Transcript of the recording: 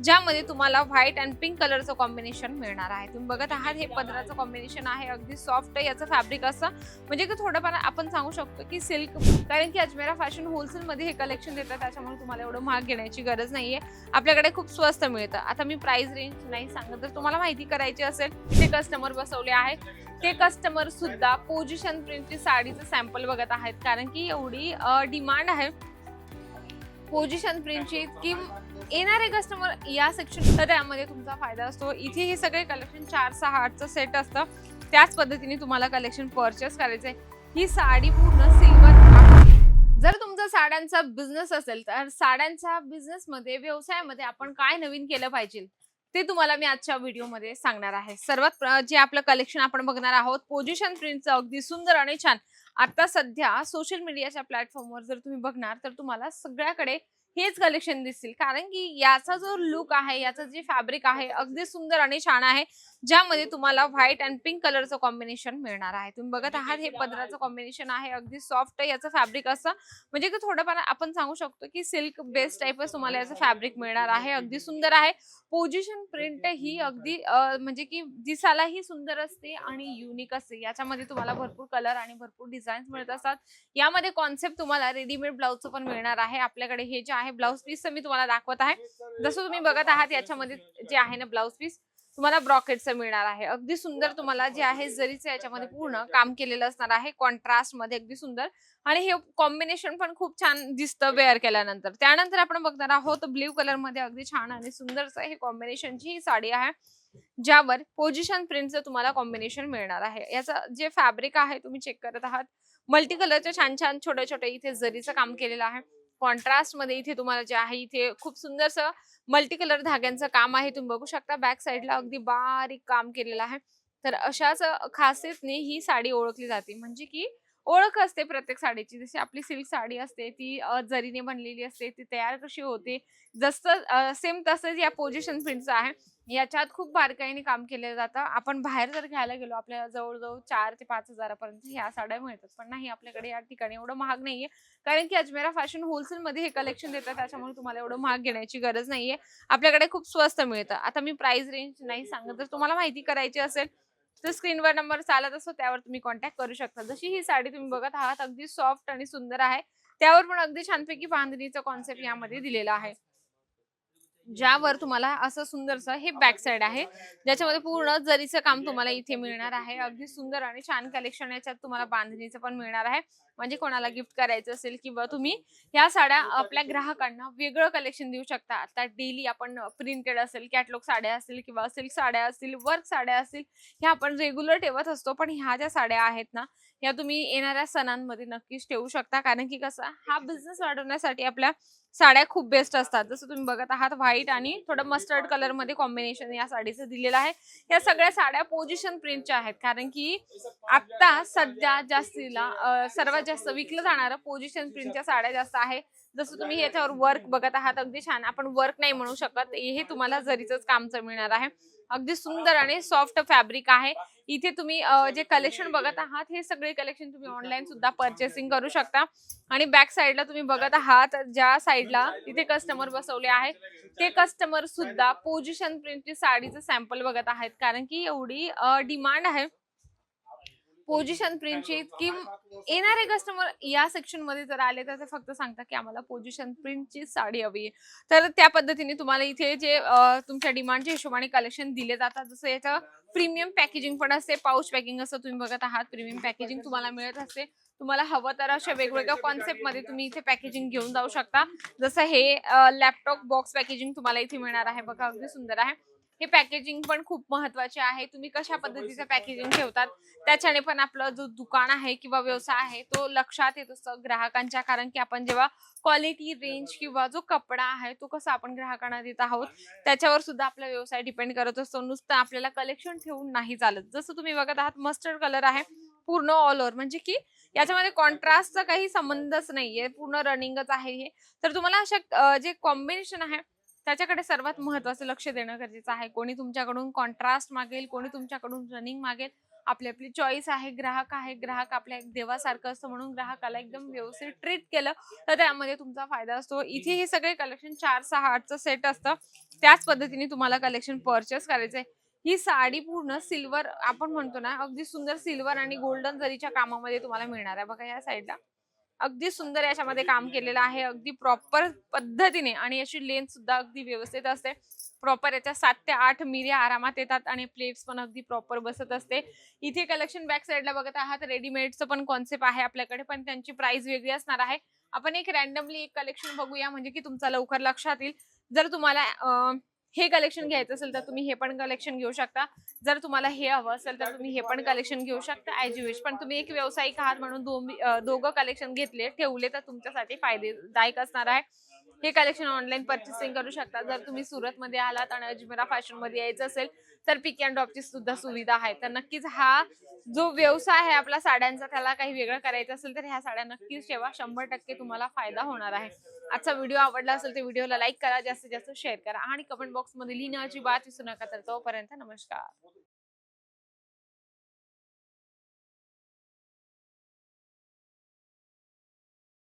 ज्यामध्ये तुम्हाला white and pink कलरचं कॉम्बिनेशन मिळणार आहे। तुम्ही बघत आहात हे पदराचं कॉम्बिनेशन आहे, अगदी सॉफ्ट याचं फॅब्रिक असं म्हणजे की थोडंफार आपण सांगू शकतो की सिल्क, कारण की अजमेरा फॅशन होलसेल मध्ये हे कलेक्शन देतात, त्याच्यामुळे तुम्हाला एवढं महाग घेण्याची गरज नाहीये, आपल्याकडे खूप स्वस्त मिळतं। आता मी प्राइस रेंज नाही सांगत, जर तुम्हाला माहिती करायची असेल ते कस्टमर बसवले आहे, ते कस्टमर सुद्धा पोझिशन प्रिंटची साडीचं सॅम्पल बघत आहेत, कारण की एवढी डिमांड आहे पोझिशन प्रिंटची की येणारे कस्टमर या सेक्शन, तर त्यामध्ये तुमचा फायदा असतो। इथे हे सगळे कलेक्शन 4, 6, 8चं सेट असतं, त्याच पद्धतीने तुम्हाला कलेक्शन परचेस करायचंय। ही साडी पूर्ण सिल्वर, जर तुमचा साड्यांचा बिझनेस असेल तर साड्यांच्या बिझनेसमध्ये व्यवसायामध्ये आपण काय नवीन केलं पाहिजे ते तुम्हाला मी आजच्या व्हिडिओमध्ये सांगणार आहे। जे आपलं कलेक्शन आपण बघणार आहोत पोझिशन प्रिंटचं, अगदी सुंदर आणि छान। आता सध्या सोशल मीडियाच्या प्लॅटफॉर्मवर जर तुम्ही बघणार तर तुम्हाला सगळ्याकडे हेच कलेक्शन दिसतील, कारण की याचा जो लुक आहे, याचं जे फॅब्रिक आहे अगदी सुंदर आणि छान आहे, ज्यामध्ये तुम्हाला व्हाईट अँड पिंक कलरचं कॉम्बिनेशन मिळणार आहे। तुम्ही बघत आहात हे पदराचं कॉम्बिनेशन आहे, अगदी सॉफ्ट याचं फॅब्रिक असं म्हणजे की थोडंफार आपण सांगू शकतो की सिल्क बेस टाइपच तुम्हाला याचं फॅब्रिक मिळणार आहे, अगदी सुंदर आहे। पोझिशन प्रिंट ही अगदी म्हणजे की दिसायलाही सुंदर असते आणि युनिक असते, याच्यामध्ये तुम्हाला भरपूर कलर आणि भरपूर डिझाईन्स मिळत असतात। यामध्ये कॉन्सेप्ट तुम्हाला रेडीमेड ब्लाउजचं पण मिळणार आहे। आपल्याकडे हे जे आहे ब्लाउज पीस मी तुम्हाला दाखवत आहे, जसं तुम्ही बघत आहात याच्यामध्ये जे आहे ना ब्लाउज पीस तुम्हाला ब्रॉकेटचं मिळणार आहे, अगदी सुंदर तुम्हाला जे आहे जरीचं याच्यामध्ये पूर्ण काम केलेलं असणार आहे, कॉन्ट्रास्ट मध्ये अगदी सुंदर, आणि हे कॉम्बिनेशन पण खूप छान दिसतं वेअर केल्यानंतर। त्यानंतर आपण बघणार आहोत ब्ल्यू कलर मध्ये अगदी छान आणि सुंदरचं हे कॉम्बिनेशनची ही साडी आहे, ज्यावर पोझिशन प्रिंटचं तुम्हाला कॉम्बिनेशन मिळणार आहे। याचं जे फॅब्रिक आहे तुम्ही चेक करत आहात, मल्टी कलरचे छान छान छोटे छोटे इथे जरीचं काम केलेलं आहे, कॉन्ट्रास्ट मध्ये इथे तुम्हाला जे आहे इथे खूप सुंदरसं मल्टी कलर धाग्यांचं काम आहे, तुम्ही बघू शकता बॅक साईडला अगदी बारीक काम केलेलं आहे। तर अशाच खासियतने ही साडी ओळखली जाते, म्हणजे की ओळख असते प्रत्येक साडीची, जशी आपली सिल्क साडी असते ती जरीने बनलेली असते, ती तयार कशी होते, जसं सेम तसंच या पोझिशन प्रिंटचं आहे। याच्यात खूप बारकाईने काम केलं जातं। आपण बाहेर जर घ्यायला गेलो आपल्याला जवळजवळ 4 ते 5 हजारापर्यंत ह्या साड्या मिळतात, पण नाही, आपल्याकडे या ठिकाणी एवढं महाग नाहीये, कारण की अजमेरा फॅशन होलसेल मध्ये हे कलेक्शन देतात, त्याच्यामुळे तुम्हाला एवढं महाग घेण्याची गरज नाहीये, आपल्याकडे खूप स्वस्त मिळतं। आता मी प्राइस रेंज नाही सांगत, जर तुम्हाला माहिती करायची असेल तर स्क्रीनवर नंबर चालत असतो, त्यावर तुम्ही कॉन्टॅक्ट करू शकता। जशी ही साडी तुम्ही बघत आहात अगदी सॉफ्ट आणि सुंदर आहे, त्यावर पण अगदी छानपैकी बांधणीचा कॉन्सेप्ट यामध्ये दिलेला आहे, ज्यावर तुम्हाला असं सुंदरसं हे बॅक साइड आहे, ज्याच्यामध्ये पूर्ण जरीचं काम तुम्हाला इथे मिळणार आहे, अगदी सुंदर आणि छान कलेक्शन। याच्यात तुम्हाला बांधणीचं पण मिळणार आहे, म्हणजे कोणाला गिफ्ट करायचं असेल किंवा तुम्ही ह्या साड्या आपल्या ग्राहकांना वेगळं कलेक्शन देऊ शकता। आता डेली आपण प्रिंटेड असेल, कॅटलॉग साड्या असतील किंवा सिल्क साड्या असतील, वर्क साड्या असतील, ह्या आपण रेग्युलर ठेवत असतो, पण ह्या ज्या साड्या आहेत ना ह्या तुम्ही येणाऱ्या सणांमध्ये नक्कीच ठेवू शकता, कारण की कसं हा बिझनेस वाढवण्यासाठी आपल्या साड्या खूप बेस्ट असतात। जसं तुम्ही बघत आहात व्हाईट आणि थोडं मस्टर्ड कलर मध्ये कॉम्बिनेशन या साडीचं दिलेलं आहे। या सगळ्या साड्या पोझिशन प्रिंटच्या आहेत, कारण की आता सध्या जास्तीला सर्वात जास्त विकलं जाणारं पोझिशन प्रिंटच्या साड्या जास्त आहे। जसं तुम्ही याच्यावर वर्क बघत आहात अगदी छान, आपण वर्क नाही म्हणू शकत, हे तुम्हाला जरीचंच कामचं मिळणार आहे, अगदी सुंदर आणि सॉफ्ट फॅब्रिक आहे। इथे तुम्ही जे कलेक्शन बघत आहात हे सगळे कलेक्शन तुम्ही ऑनलाईन सुद्धा परचेसिंग करू शकता। आणि बॅक साईडला तुम्ही बघत आहात ज्या साईडला तिथे कस्टमर बसवले आहेत, ते कस्टमर सुद्धा पोझिशन प्रिंटची साडीचं सॅम्पल बघत आहेत, कारण की एवढी डिमांड आहे पोझिशन प्रिंटची की येणारे कस्टमर या सेक्शन मध्ये जर आले तर ते फक्त सांगतात की आम्हाला पोझिशन प्रिंटची साडी हवी आहे। तर त्या पद्धतीने तुम्हाला इथे जे तुमच्या डिमांडच्या हिशोबाने कलेक्शन दिले जातात। जसं याचं प्रीमियम पॅकेजिंग पण असते, पाऊच पॅकिंग असं तुम्ही बघत आहात, प्रीमियम पॅकेजिंग तुम्हाला मिळत असते। तुम्हाला हवं तर अशा वेगवेगळ्या कॉन्सेप्ट मध्ये तुम्ही इथे पॅकेजिंग घेऊन जाऊ शकता। जसं हे लॅपटॉप बॉक्स पॅकेजिंग तुम्हाला इथे मिळणार आहे, बघा अगदी सुंदर आहे। हे पॅकेजिंग पण खूप महत्वाचे आहे, तुम्ही कशा पद्धतीचं पॅकेजिंग ठेवतात त्याच्याने पण आपलं जो दुकान आहे किंवा व्यवसाय आहे तो लक्षात येत असतं ग्राहकांच्या, कारण की आपण जेव्हा क्वालिटी रेंज किंवा जो कपडा आहे तो कसा आपण ग्राहकांना देत आहोत त्याच्यावर सुद्धा आपला व्यवसाय डिपेंड करत असतो, नुसतं आपल्याला कलेक्शन ठेवून नाही चालत। जसं तुम्ही बघत आहात मस्टर्ड कलर आहे पूर्ण ऑल ओव्हर, म्हणजे की याच्यामध्ये कॉन्ट्रास्टचा काही संबंधच नाहीये, पूर्ण रनिंगच आहे हे। तर तुम्हाला अशा जे कॉम्बिनेशन आहे त्याच्याकडे सर्वात महत्त्वाचं लक्ष देणं गरजेचं आहे। कोणी तुमच्याकडून कॉन्ट्रास्ट मागेल, कोणी तुमच्याकडून रनिंग मागेल, आपली आपली चॉईस आहे. ग्राहक आपल्या एक देवासारखं असतं, म्हणून ग्राहकाला एकदम व्यवस्थित ट्रीट केलं तर त्यामध्ये तुमचा फायदा असतो. इथे हे सगळे कलेक्शन 4, 6, 8चं सेट असतं. त्याच पद्धतीने तुम्हाला कलेक्शन परचेस करायचंय. ही साडी पूर्ण सिल्वर आपण म्हणतो ना, अगदी सुंदर सिल्वर आणि गोल्डन जरीच्या कामामध्ये तुम्हाला मिळणार आहे. बघा या साईडला अगदी सुंदर याच्यामध्ये काम केलेलं आहे. अगदी प्रॉपर पद्धतीने आणि याची लेंथ सुद्धा अगदी व्यवस्थित असते. प्रॉपर याच्या 7 ते 8 मिऱ्या आरामात येतात आणि प्लेट्स पण अगदी प्रॉपर बसत असते. इथे कलेक्शन बॅक साईडला बघत आहात, रेडीमेडचं पण कॉन्सेप्ट आहे आपल्याकडे, पण त्यांची प्राइस वेगळी असणार आहे. आपण एक रॅन्डमली एक कलेक्शन बघूया म्हणजे की तुमचा लवकर लक्षात येईल. जर तुम्हाला हे कलेक्शन घ्यायचं असेल तर तुम्ही हे पण कलेक्शन घेऊ शकता. जर तुम्हाला हे हवं असेल तर तुम्ही हे पण कलेक्शन घेऊ शकता ॲज यू विश. पण तुम्ही एक व्यावसायिक आहात म्हणून दोघं कलेक्शन ठेवले तर तुमच्यासाठी फायदेदायक असणार आहे. हे कलेक्शन ऑनलाईन पर्चेसिंग करू शकता. जर तुम्ही सुरतमध्ये आलात आणि अजमेरा फॅशनमध्ये यायचं असेल तर पिक अँड ड्रॉपची सुद्धा सुविधा आहे. तर नक्कीच हा जो व्यवसाय आहे आपला साड्यांचा, त्याला काही वेगळं करायचं असेल तर ह्या साड्या नक्कीच ठेवा. 100% तुम्हाला फायदा होणार आहे. आजचा व्हिडिओ आवडला असेल तर व्हिडिओला लाईक करा, जास्तीत जास्त शेअर करा आणि कमेंट बॉक्समध्ये लिहिणं अजिबात विसरू नका. तर तोपर्यंत नमस्कार.